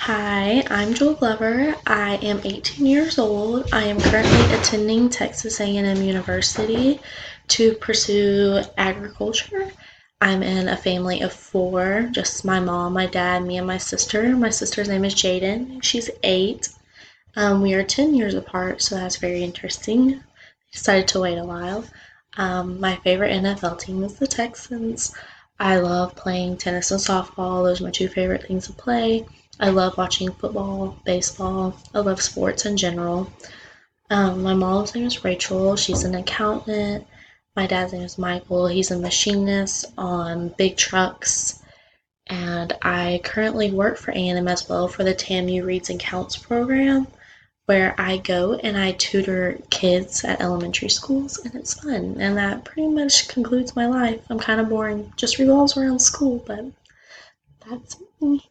Hi, I'm Jewel Glover. I am 18 years old. I am currently attending Texas A&M University to pursue agriculture. I'm in a family of four, just my mom, my dad, me, and my sister. My sister's name is Jaden. She's 8. We are 10 years apart, so that's very interesting. Decided to wait a while. My favorite NFL team is the Texans. I love playing tennis and softball. Those are my two favorite things to play. I love watching football, baseball. I love sports in general. My mom's name is Rachel. She's an accountant. My dad's name is Michael. He's a machinist on big trucks. And I currently work for A&M as well for the TAMU Reads and Counts program, where I go and I tutor kids at elementary schools, and it's fun. And that pretty much concludes my life. I'm kind of boring, just revolves around school, but that's me.